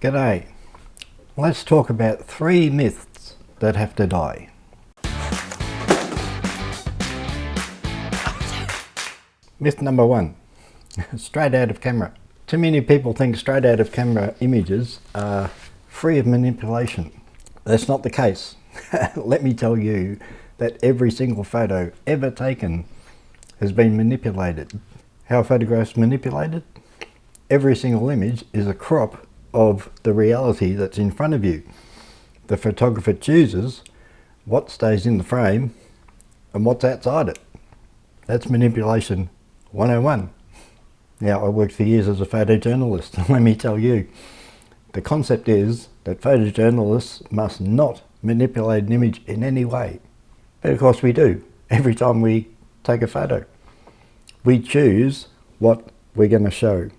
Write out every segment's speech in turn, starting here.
G'day. Let's talk about 3 myths that have to die. Myth number 1. Straight out of camera. Too many people think straight out of camera images are free of manipulation. That's not the case. Let me tell you that every single photo ever taken has been manipulated. How are photographs manipulated? Every single image is a crop of the reality that's in front of you. The photographer chooses what stays in the frame and what's outside it. That's manipulation 101. Now, I worked for years as a photojournalist, and let me tell you, the concept is that photojournalists must not manipulate an image in any way. But of course we do. Every time we take a photo, we choose what we're going to show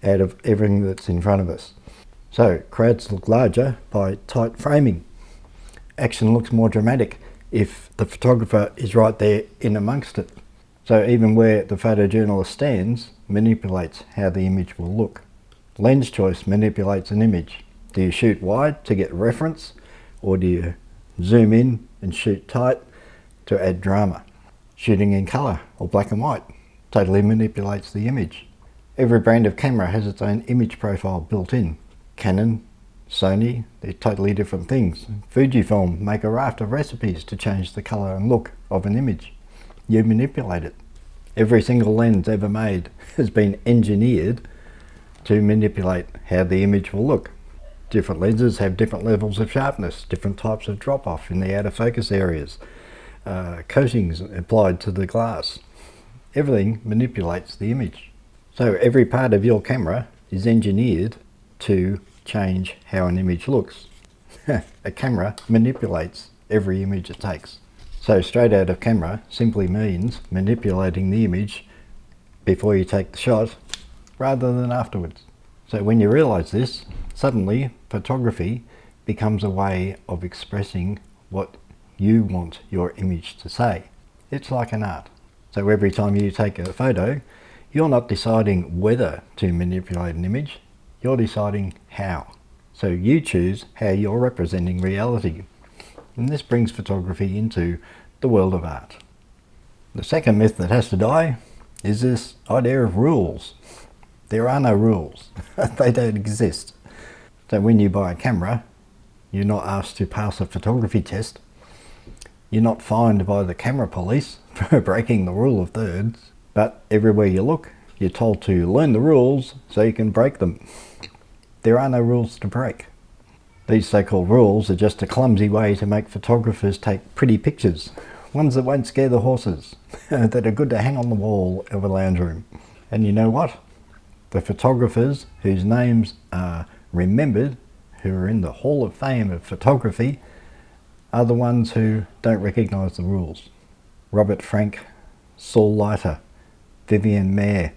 out of everything that's in front of us. So crowds look larger by tight framing. Action looks more dramatic if the photographer is right there in amongst it. So even where the photojournalist stands manipulates how the image will look. Lens choice manipulates an image. Do you shoot wide to get reference, or do you zoom in and shoot tight to add drama? Shooting in colour or black and white totally manipulates the image. Every brand of camera has its own image profile built in. Canon, Sony, they're totally different things. Fujifilm make a raft of recipes to change the colour and look of an image. You manipulate it. Every single lens ever made has been engineered to manipulate how the image will look. Different lenses have different levels of sharpness, different types of drop-off in the out of focus areas, coatings applied to the glass. Everything manipulates the image. So every part of your camera is engineered to change how an image looks. A camera manipulates every image it takes. So straight out of camera simply means manipulating the image before you take the shot rather than afterwards. So when you realize this, suddenly photography becomes a way of expressing what you want your image to say. It's like an art. So every time you take a photo, you're not deciding whether to manipulate an image, you're deciding how. So you choose how you're representing reality. And this brings photography into the world of art. The second myth that has to die is this idea of rules. There are no rules. They don't exist. So when you buy a camera, you're not asked to pass a photography test. You're not fined by the camera police for breaking the rule of thirds. But everywhere you look, you're told to learn the rules so you can break them. There are no rules to break. These so-called rules are just a clumsy way to make photographers take pretty pictures, ones that won't scare the horses, that are good to hang on the wall of a lounge room. And you know what? The photographers whose names are remembered, who are in the Hall of Fame of photography, are the ones who don't recognise the rules. Robert Frank, Saul Leiter, Vivienne Mayer,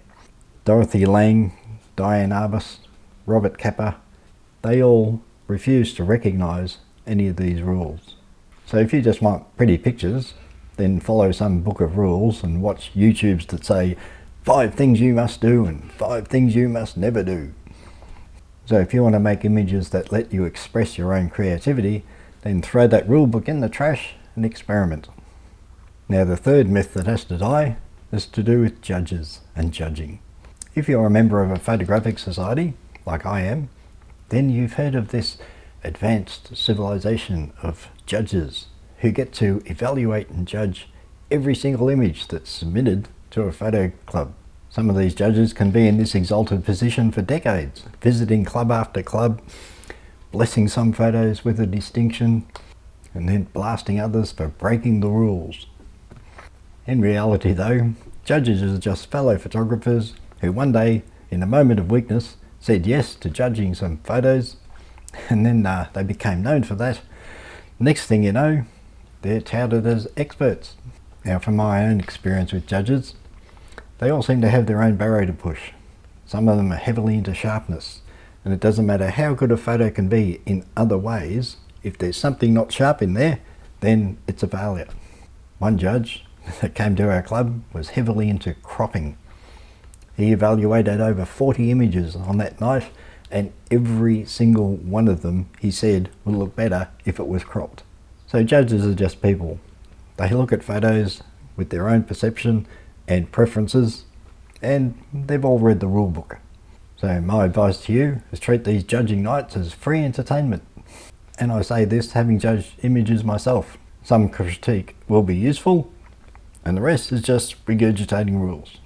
Dorothy Lang, Diane Arbus, Robert Capa, they all refuse to recognise any of these rules. So if you just want pretty pictures, then follow some book of rules and watch YouTubes that say 5 things you must do and 5 things you must never do. So if you want to make images that let you express your own creativity, then throw that rule book in the trash and experiment. Now the third myth that has to die is to do with judges and judging. If you're a member of a photographic society, like I am, then you've heard of this advanced civilization of judges who get to evaluate and judge every single image that's submitted to a photo club. Some of these judges can be in this exalted position for decades, visiting club after club, blessing some photos with a distinction, and then blasting others for breaking the rules. In reality though, judges are just fellow photographers who one day, in a moment of weakness, said yes to judging some photos, and then they became known for that. Next thing you know, they're touted as experts. Now from my own experience with judges, they all seem to have their own barrow to push. Some of them are heavily into sharpness, and it doesn't matter how good a photo can be in other ways, if there's something not sharp in there, then it's a failure. One judge that came to our club was heavily into cropping. He evaluated over 40 images on that night and every single one of them, he said, would look better if it was cropped. So judges are just people. They look at photos with their own perception and preferences, and they've all read the rule book. So my advice to you is treat these judging nights as free entertainment. And I say this having judged images myself. Some critique will be useful, and the rest is just regurgitating rules.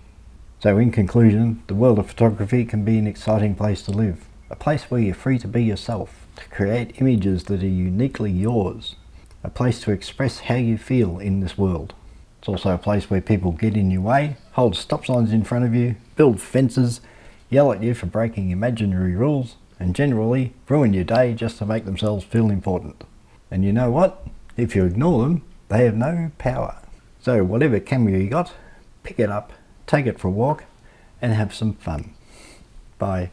So in conclusion, the world of photography can be an exciting place to live. A place where you're free to be yourself, to create images that are uniquely yours. A place to express how you feel in this world. It's also a place where people get in your way, hold stop signs in front of you, build fences, yell at you for breaking imaginary rules, and generally ruin your day just to make themselves feel important. And you know what? If you ignore them, they have no power. So whatever camera you got, pick it up, take it for a walk, and have some fun. Bye.